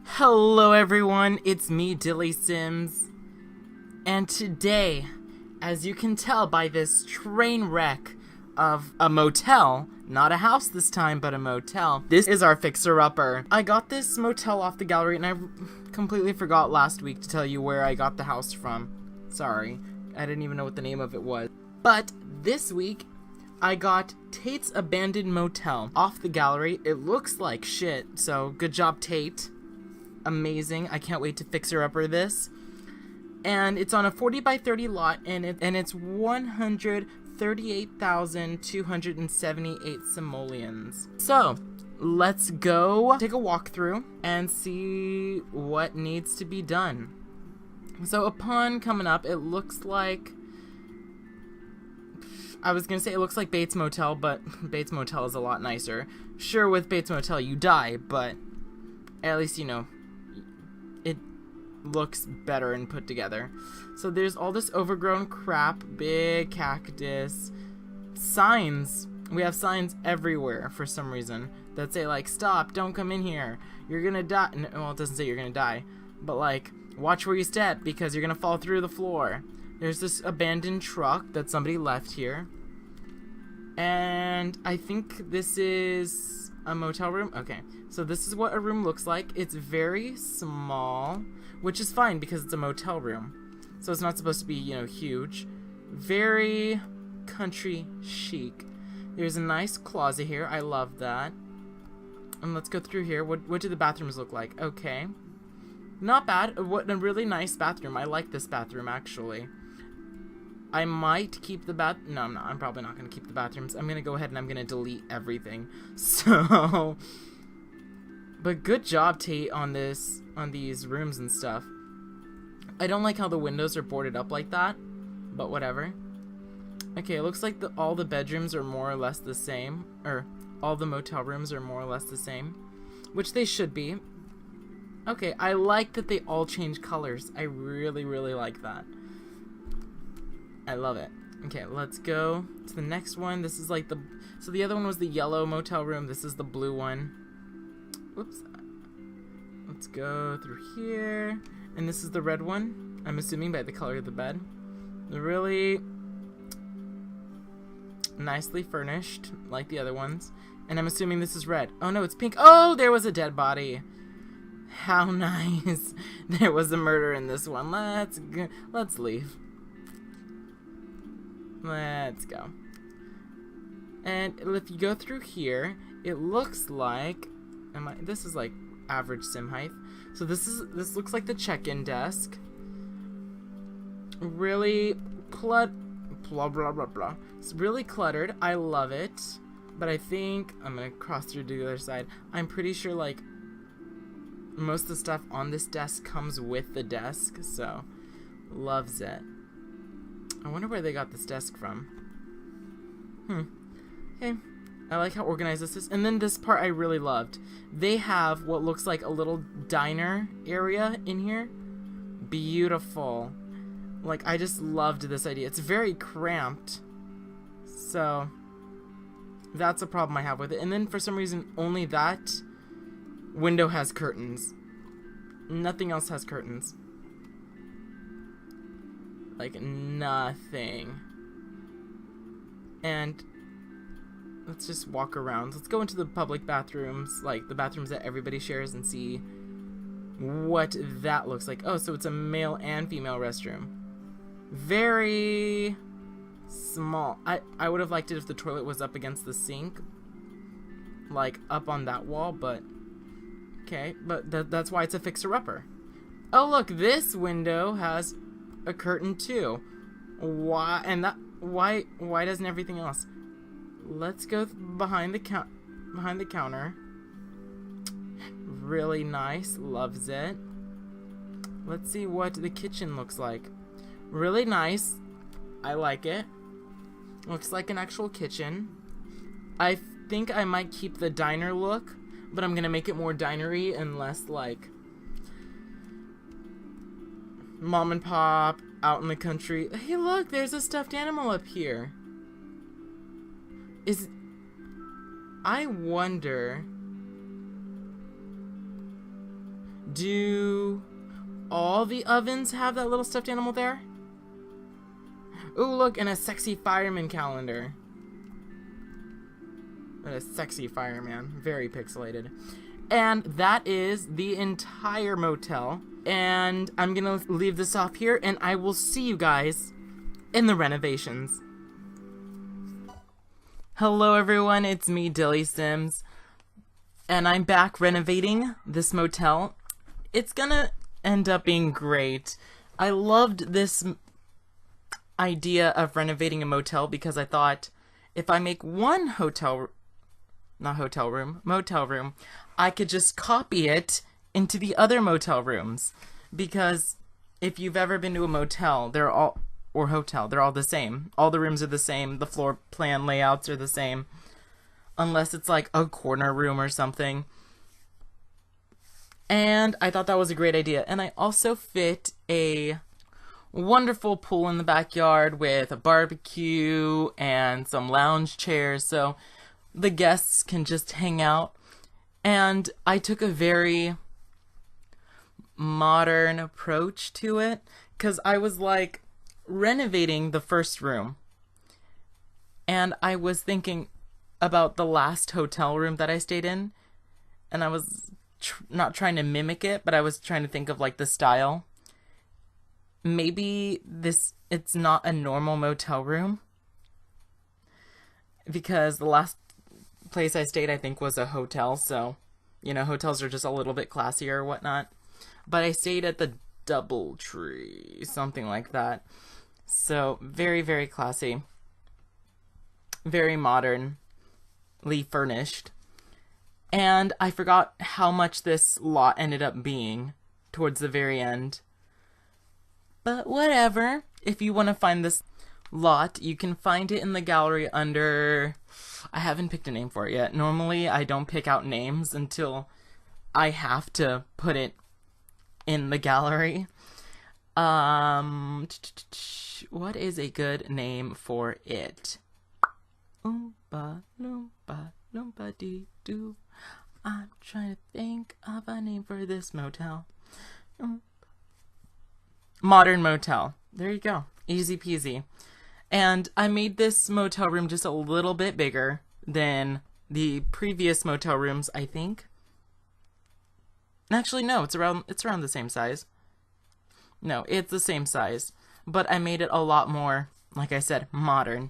Hello everyone, it's me, Dilly Sims, and today, as you can tell by this train wreck of a motel, not a house this time, but a motel, this is our fixer-upper. I got this motel off the gallery, and I completely forgot last week to tell you where I got the house from. Sorry, I didn't even know what the name of it was. But this week, I got Tate's abandoned motel off the gallery. It looks like shit, so good job, Tate. Amazing. I can't wait to fixer-upper this. And it's on a 40 by 30 lot, and it's 138,278 simoleons. So, let's go take a walkthrough and see what needs to be done. So upon coming up, it looks like, I was gonna say it looks like Bates Motel, but Bates Motel is a lot nicer. Sure, with Bates Motel you die, but at least, you know, it looks better and put together. So there's all this overgrown crap, big cactus, signs. We have signs everywhere for some reason that say like, stop, don't come in here, you're gonna die. No, well, it doesn't say you're gonna die, but like, watch where you step because you're gonna fall through the floor. There's this abandoned truck that somebody left here, and I think this is a motel room. Okay, so this is what a room looks like. It's very small, which is fine because it's a motel room, so it's not supposed to be, you know, huge. Very country chic. There's a nice closet here. I love that. And let's go through here. What do the bathrooms look like? Okay, not bad. What a really nice bathroom. I like this bathroom actually. I might keep the no, I'm not. I'm probably not going to keep the bathrooms. I'm going to go ahead and I'm going to delete everything. So, but good job, Tate, on these rooms and stuff. I don't like how the windows are boarded up like that, but whatever. Okay, it looks like all the bedrooms are more or less the same, or all the motel rooms are more or less the same, which they should be. Okay, I like that they all change colors. I really, really like that. I love it. Okay, let's go to the next one. This is like so the other one was the yellow motel room. This is the blue one. Whoops. Let's go through here. And this is the red one, I'm assuming by the color of the bed. Really nicely furnished, like the other ones. And I'm assuming this is red. Oh no, it's pink. Oh, there was a dead body. How nice. There was a murder in this one. Let's leave. Let's go. And if you go through here, it looks like, this is like average sim height. So this looks like the check-in desk. Really blah blah blah blah. It's really cluttered. I love it. But I think I'm gonna cross through to the other side. I'm pretty sure like most of the stuff on this desk comes with the desk, so loves it. I wonder where they got this desk from. Okay, I like how organized this is. And then this part I really loved. They have what looks like a little diner area in here. Beautiful. Like, I just loved this idea. It's very cramped, so that's a problem I have with it. And then for some reason only that window has curtains. Nothing else has curtains. Like, nothing. And let's just walk around. Let's go into the public bathrooms, like the bathrooms that everybody shares, and see what that looks like. Oh, so it's a male and female restroom. Very small. I would have liked it if the toilet was up against the sink, like up on that wall, but okay. But that's why it's a fixer-upper. Oh, look, this window has a curtain too. Why? And that why doesn't everything else? Let's go behind the counter. Really nice. Loves it. Let's see what the kitchen looks like. Really nice. I like it. Looks like an actual kitchen. I think I might keep the diner look, but I'm gonna make it more dinery and less like mom and pop out in the country. Hey, look, there's a stuffed animal up here. I wonder Do all the ovens have that little stuffed animal there? Ooh, look, and a sexy fireman calendar. And a sexy fireman. Very pixelated. And that is the entire motel. And I'm gonna leave this off here, and I will see you guys in the renovations. Hello everyone, it's me, Dilly Sims. And I'm back renovating this motel. It's gonna end up being great. I loved this idea of renovating a motel because I thought if I make one motel room, I could just copy it into the other motel rooms. Because if you've ever been to a motel, they're all the same. All the rooms are the same. The floor plan layouts are the same. Unless it's like a corner room or something. And I thought that was a great idea. And I also fit a wonderful pool in the backyard with a barbecue and some lounge chairs so the guests can just hang out. And I took a very modern approach to it because I was like renovating the first room. And I was thinking about the last hotel room that I stayed in. And I was not trying to mimic it, but I was trying to think of like the style. Maybe it's not a normal motel room because the last place I stayed I think was a hotel, so hotels are just a little bit classier or whatnot. But I stayed at the DoubleTree, something like that. So very, very classy, very modernly furnished. And I forgot how much this lot ended up being towards the very end. But whatever. If you want to find this lot, you can find it in the gallery under... I haven't picked a name for it yet. Normally, I don't pick out names until I have to put it in the gallery. What is a good name for it? Oompa loompa loompa dee doo. I'm trying to think of a name for this motel. Modern motel. There you go. Easy peasy. And I made this motel room just a little bit bigger than the previous motel rooms, I think. Actually, no, it's around the same size. No, it's the same size. But I made it a lot more, like I said, modern.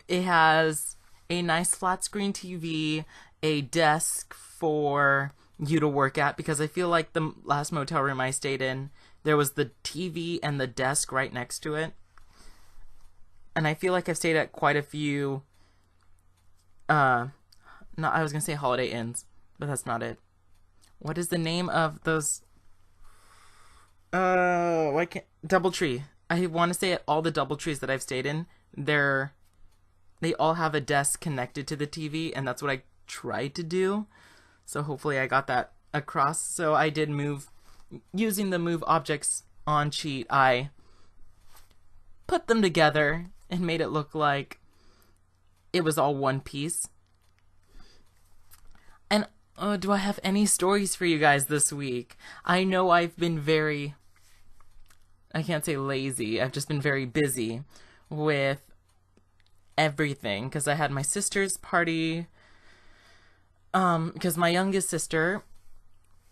It has a nice flat screen TV, a desk for you to work at, because I feel like the last motel room I stayed in, there was the TV and the desk right next to it. And I feel like I've stayed at quite a few, I was going to say Holiday Inns, but that's not it. What is the name of those? DoubleTree. I want to say at all the DoubleTrees that I've stayed in, they all have a desk connected to the TV, and that's what I tried to do. So hopefully I got that across. So I did move, using the move objects on cheat, I put them together and made it look like it was all one piece. And do I have any stories for you guys this week? I know I've been very, I can't say lazy, I've just been very busy with everything because I had my sister's party, because my youngest sister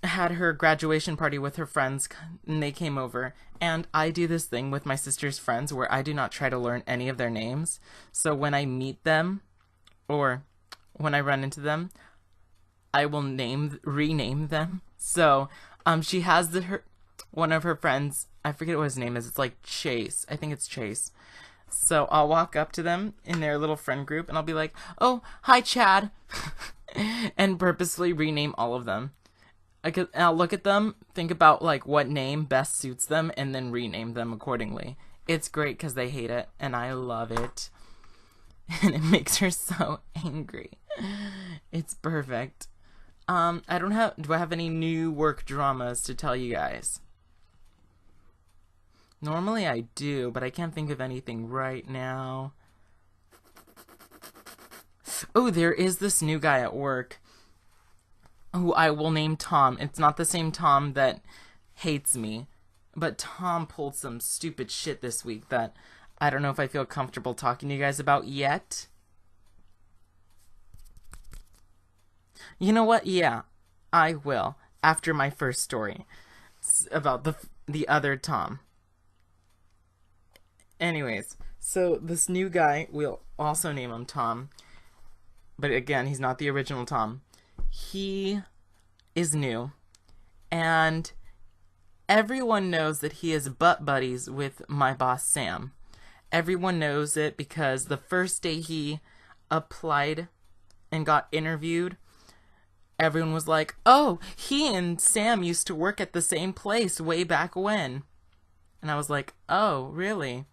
had her graduation party with her friends and they came over, and I do this thing with my sister's friends where I do not try to learn any of their names. So when I meet them or when I run into them, I will rename them. So she has one of her friends, I forget what his name is, it's like Chase, I think it's Chase. So I'll walk up to them in their little friend group and I'll be like, oh, hi Chad, and purposely rename all of them. I'll look at them, think about like what name best suits them, and then rename them accordingly. It's great because they hate it, and I love it. And it makes her so angry. It's perfect. Do I have any new work dramas to tell you guys? Normally I do, but I can't think of anything right now. Oh, there is this new guy at work. who I will name Tom. It's not the same Tom that hates me, but Tom pulled some stupid shit this week that I don't know if I feel comfortable talking to you guys about yet. You know what? Yeah, I will after my first story about the other Tom. Anyways, so this new guy, we'll also name him Tom, but again, he's not the original Tom. He is new, and everyone knows that he is butt buddies with my boss Sam. Everyone knows it because the first day he applied and got interviewed, everyone was like, oh, he and Sam used to work at the same place way back when. And I was like, oh, really?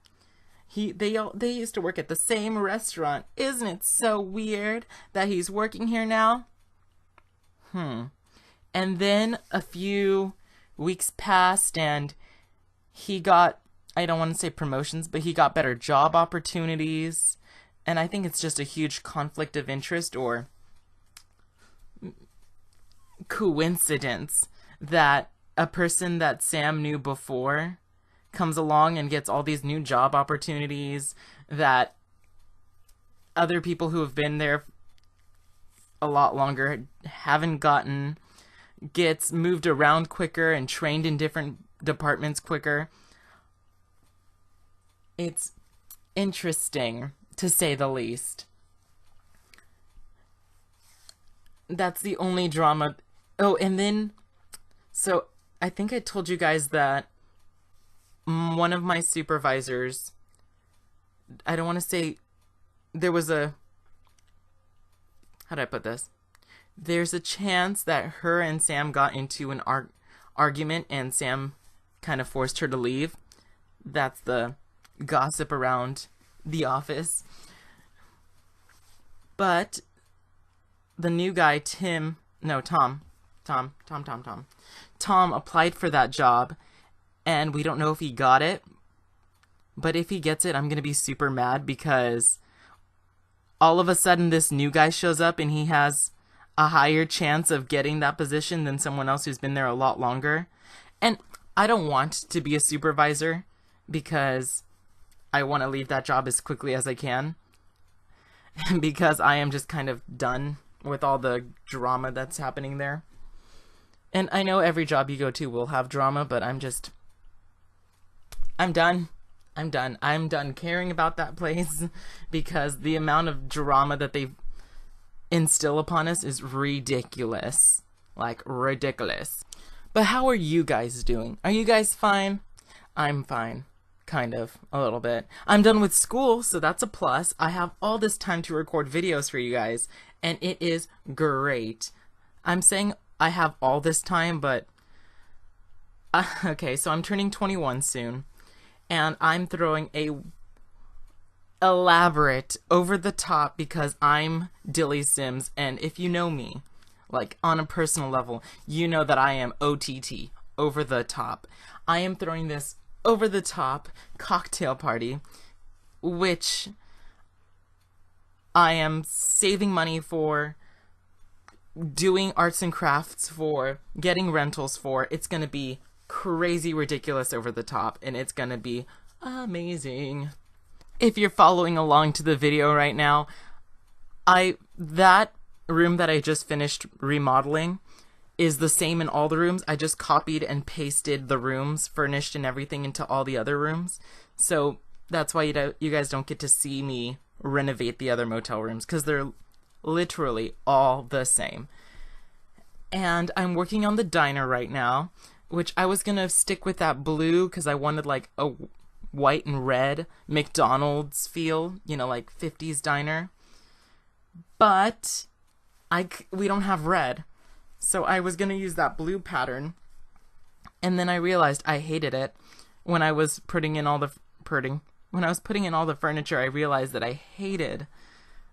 They used to work at the same restaurant. Isn't it so weird that he's working here now? And then a few weeks passed and he got, I don't want to say promotions, but he got better job opportunities. And I think it's just a huge conflict of interest or coincidence that a person that Sam knew before comes along and gets all these new job opportunities that other people who have been there a lot longer haven't gotten, gets moved around quicker and trained in different departments quicker. It's interesting, to say the least. That's the only drama. Oh, and then, so I think I told you guys that one of my supervisors, I don't want to say, there was a, how do I put this? There's a chance that her and Sam got into an argument and Sam kind of forced her to leave. That's the gossip around the office. But the new guy, Tom applied for that job, and we don't know if he got it. But if he gets it, I'm going to be super mad because all of a sudden this new guy shows up and he has a higher chance of getting that position than someone else who's been there a lot longer. And I don't want to be a supervisor because I want to leave that job as quickly as I can. Because I am just kind of done with all the drama that's happening there. And I know every job you go to will have drama, but I'm done. I'm done caring about that place because the amount of drama that they instill upon us is ridiculous. Like, ridiculous. But how are you guys doing? Are you guys fine? I'm fine. Kind of. A little bit. I'm done with school, so that's a plus. I have all this time to record videos for you guys, and it is great. I'm saying I have all this time, but... okay, so I'm turning 21 soon, and I'm throwing a elaborate, over-the-top, because I'm Dilly Sims, and if you know me, like, on a personal level, you know that I am OTT, over the top. I am throwing this over-the-top cocktail party, which I am saving money for, doing arts and crafts for, getting rentals for. It's gonna be crazy ridiculous over the top, and it's gonna be amazing. If you're following along to the video right now, that room that I just finished remodeling is the same in all the rooms. I just copied and pasted the rooms, furnished and everything, into all the other rooms. So that's why you guys don't get to see me renovate the other motel rooms, because they're literally all the same. And I'm working on the diner right now, which I was gonna stick with that blue because I wanted like a white and red McDonald's feel, you know, like 50s diner. But we don't have red. So I was gonna use that blue pattern, and then I realized I hated it. When I was putting in all the furniture, I realized that I hated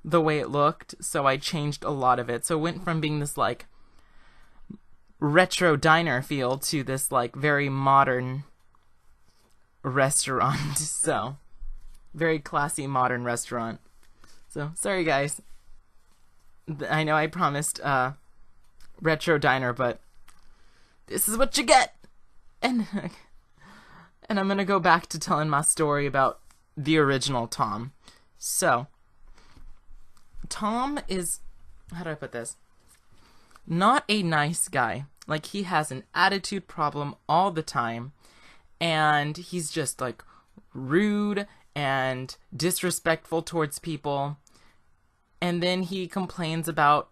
the way it looked, so I changed a lot of it. So it went from being this like retro diner feel to this like very modern restaurant. So very classy modern restaurant. So sorry guys. I know I promised retro diner, but this is what you get. And I'm gonna go back to telling my story about the original Tom. So, Tom is, how do I put this? Not a nice guy. Like, he has an attitude problem all the time, and he's just, like, rude and disrespectful towards people, and then he complains about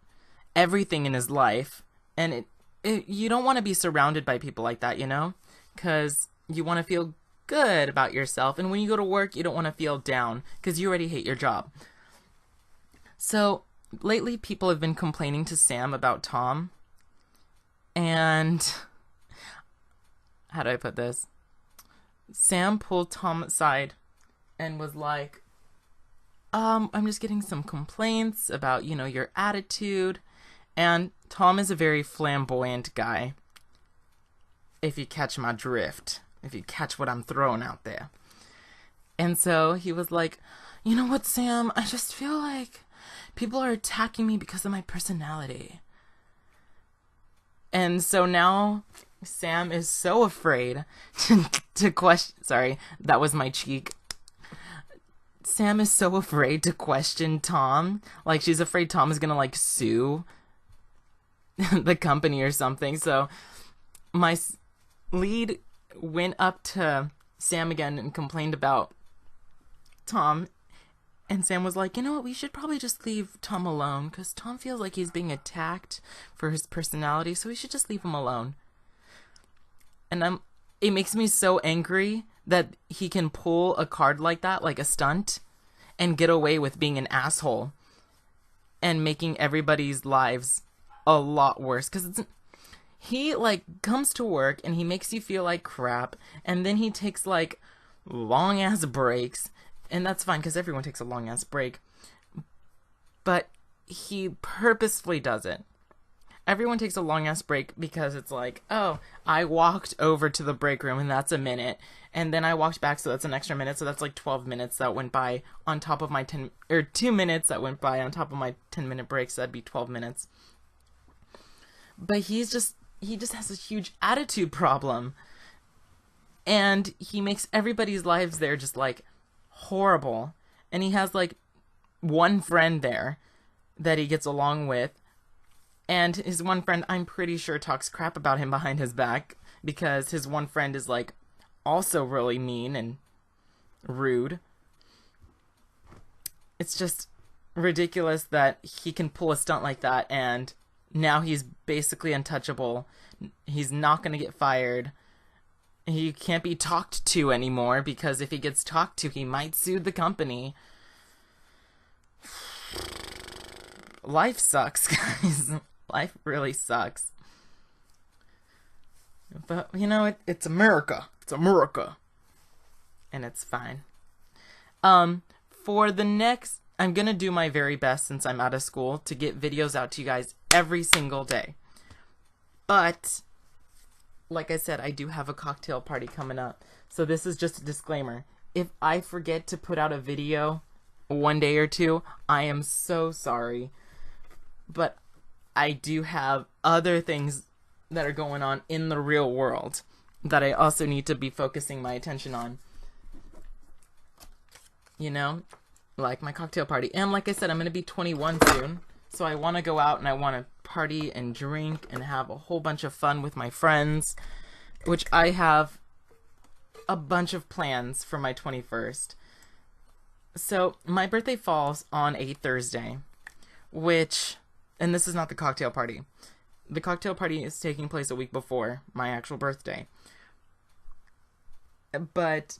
everything in his life, and you don't want to be surrounded by people like that, you know? Because you want to feel good about yourself, and when you go to work, you don't want to feel down, because you already hate your job. So, lately, people have been complaining to Sam about Tom, and how do I put this? Sam pulled Tom aside and was like, I'm just getting some complaints about, you know, your attitude. And Tom is a very flamboyant guy, if you catch my drift, if you catch what I'm throwing out there. And so he was like, you know what, Sam, I just feel like people are attacking me because of my personality. And so now Sam is so afraid to question... Sorry, that was my cheek. Sam is so afraid to question Tom. Like, she's afraid Tom is gonna, like, sue the company or something. So my lead went up to Sam again and complained about Tom. And Sam was like, you know what, we should probably just leave Tom alone, because Tom feels like he's being attacked for his personality, so we should just leave him alone. And it makes me so angry that he can pull a card like that, like a stunt, and get away with being an asshole and making everybody's lives a lot worse. Because he, like, comes to work and he makes you feel like crap, and then he takes, like, long-ass breaks. And that's fine, because everyone takes a long-ass break. But he purposefully does it. Everyone takes a long-ass break because it's like, oh, I walked over to the break room, and that's a minute. And then I walked back, so that's an extra minute. So that's like 12 minutes that went by on top of my 2 minutes that went by on top of my 10-minute break. So that'd be 12 minutes. But he just has a huge attitude problem. And he makes everybody's lives there just, like, horrible. And he has, like, one friend there that he gets along with, and his one friend, I'm pretty sure, talks crap about him behind his back, because his one friend is, like, also really mean and rude. It's just ridiculous that he can pull a stunt like that, and now he's basically untouchable. He's not gonna get fired. He can't be talked to anymore, because if he gets talked to, he might sue the company. Life sucks, guys. Life really sucks. But, you know, it's America. It's America. And it's fine. For the next... I'm gonna do my very best, since I'm out of school, to get videos out to you guys every single day. But... like I said, I do have a cocktail party coming up. So this is just a disclaimer. If I forget to put out a video one day or two, I am so sorry. But I do have other things that are going on in the real world that I also need to be focusing my attention on. You know? Like my cocktail party. And like I said, I'm going to be 21 soon. So I want to go out and I want to party and drink and have a whole bunch of fun with my friends, which I have a bunch of plans for my 21st. So my birthday falls on a Thursday, which, and this is not the cocktail party. The cocktail party is taking place a week before my actual birthday. But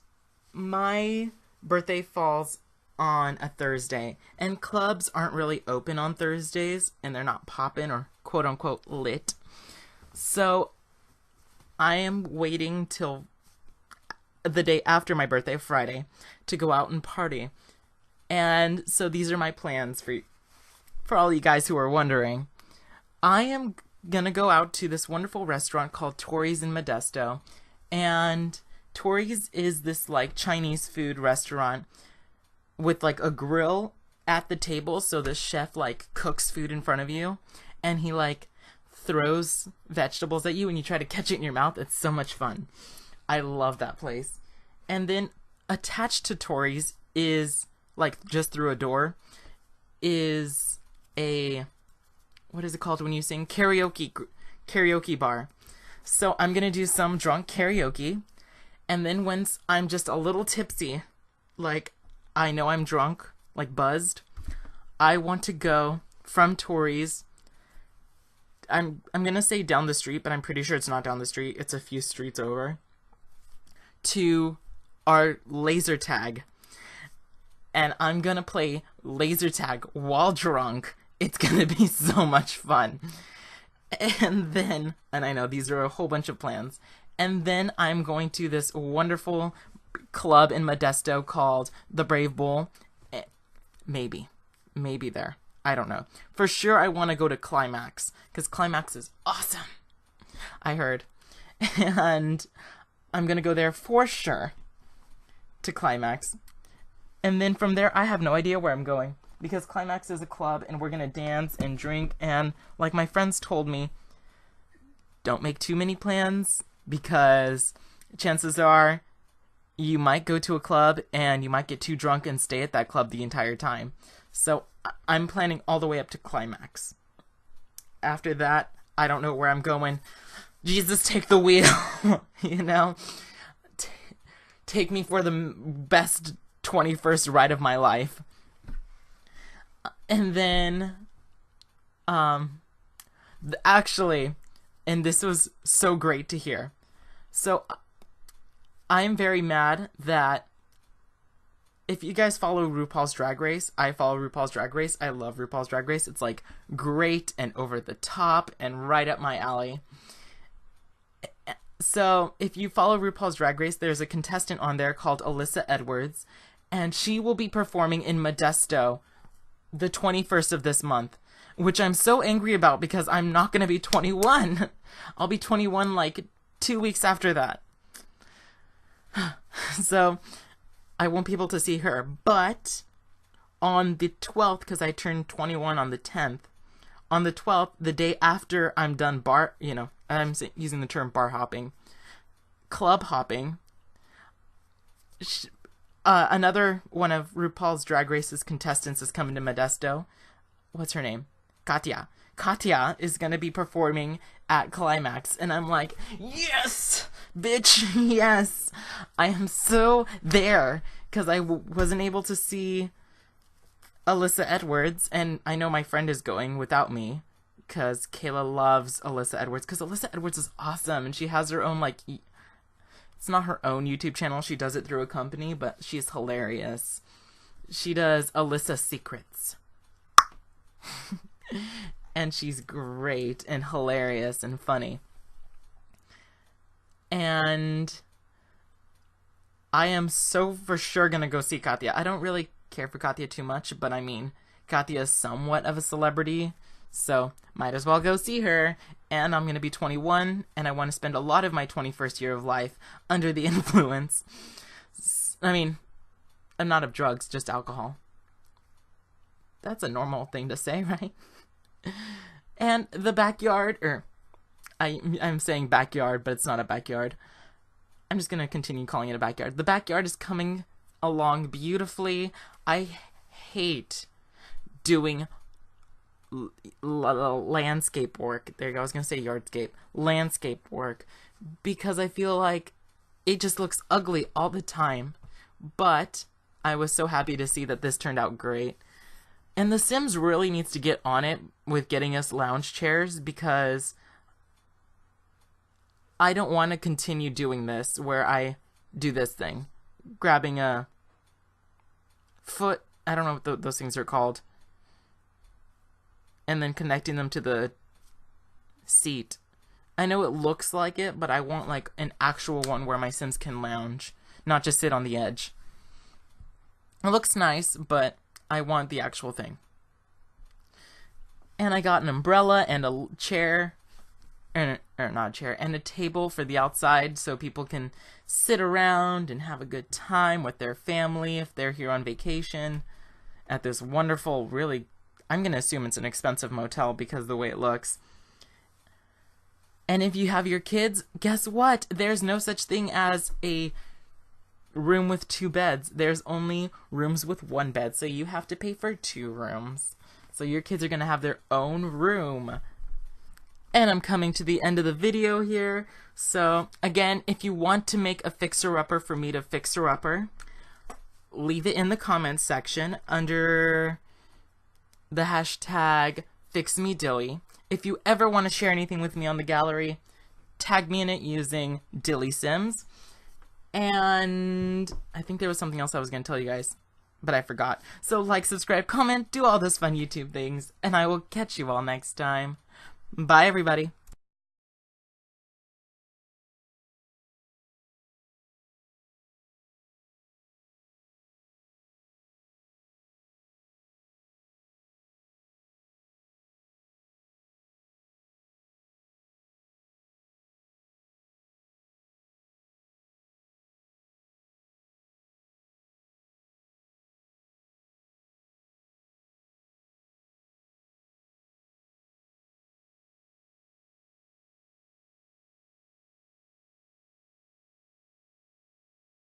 my birthday falls on a Thursday, and clubs aren't really open on Thursdays, and they're not poppin' or quote-unquote lit. So I am waiting till the day after my birthday, Friday, to go out and party. And so these are my plans for all you guys who are wondering. I am gonna go out to this wonderful restaurant called Tori's in Modesto, and Tori's is this, like, Chinese food restaurant with, like, a grill at the table, so the chef, like, cooks food in front of you, and he, like, throws vegetables at you and you try to catch it in your mouth. It's so much fun. I love that place. And then attached to Tori's is, like, just through a door, is a, what is it called when you sing? Karaoke bar. So I'm gonna do some drunk karaoke, and then once I'm just a little tipsy, like, I know I'm drunk, like buzzed, I want to go from Tori's. I'm gonna say down the street, but I'm pretty sure it's not down the street. It's a few streets over. To our laser tag. And I'm gonna play laser tag while drunk. It's gonna be so much fun. And then, and I know these are a whole bunch of plans, and then I'm going to this wonderful club in Modesto called the Brave Bull. Maybe there. I don't know. For sure I want to go to Climax, because Climax is awesome, I heard. And I'm going to go there for sure, to Climax. And then from there, I have no idea where I'm going, because Climax is a club, and we're going to dance and drink, and like my friends told me, don't make too many plans, because chances are you might go to a club, and you might get too drunk and stay at that club the entire time. So I'm planning all the way up to Climax. After that, I don't know where I'm going. Jesus, take the wheel, you know? Take me for the best 21st ride of my life. And then, actually, and this was so great to hear. So, I'm very mad that if you guys follow RuPaul's Drag Race, I follow RuPaul's Drag Race. I love RuPaul's Drag Race. It's like great and over the top and right up my alley. So, if you follow RuPaul's Drag Race, there's a contestant on there called Alyssa Edwards, and she will be performing in Modesto the 21st of this month, which I'm so angry about because I'm not going to be 21. I'll be 21 like 2 weeks after that. So, I won't be able to see her, but on the 12th, because I turned 21 on the 10th, on the 12th, the day after I'm done I'm using the term bar hopping, club hopping, another one of RuPaul's Drag Race's contestants is coming to Modesto. What's her name? Katya. Katya is going to be performing at Climax, and I'm like, yes, bitch, yes. I am so there, because I wasn't able to see Alyssa Edwards, and I know my friend is going without me, because Kayla loves Alyssa Edwards, because Alyssa Edwards is awesome, and she has her own, like, it's not her own YouTube channel, she does it through a company, but she's hilarious. She does Alyssa Secrets. And she's great and hilarious and funny. And I am so for sure gonna go see Katya. I don't really care for Katya too much, but I mean, Katya is somewhat of a celebrity, so might as well go see her. And I'm gonna be 21, and I want to spend a lot of my 21st year of life under the influence. I mean, I'm not of drugs, just alcohol. That's a normal thing to say, right? And the backyard, I'm saying backyard, but it's not a backyard. I'm just going to continue calling it a backyard. The backyard is coming along beautifully. I hate doing landscape work. There you go, I was going to say yardscape. Landscape work. Because I feel like it just looks ugly all the time. But I was so happy to see that this turned out great. And The Sims really needs to get on it with getting us lounge chairs, because I don't want to continue doing this where I do this thing. Grabbing a foot, I don't know what those things are called, and then connecting them to the seat. I know it looks like it, but I want like an actual one where my Sims can lounge, not just sit on the edge. It looks nice, but I want the actual thing. And I got an umbrella and a chair, or not a chair, and a table for the outside so people can sit around and have a good time with their family if they're here on vacation at this wonderful, really, I'm going to assume it's an expensive motel because of the way it looks. And if you have your kids, guess what? There's no such thing as a room with 2 beds. There's only rooms with 1 bed, so you have to pay for 2 rooms. So your kids are going to have their own room. And I'm coming to the end of the video here. So again, if you want to make a fixer-upper for me to fixer-upper, leave it in the comments section under the hashtag FixMeDilly. If you ever want to share anything with me on the gallery, tag me in it using DillySims. And I think there was something else I was going to tell you guys, but I forgot. So like, subscribe, comment, do all those fun YouTube things, and I will catch you all next time. Bye, everybody.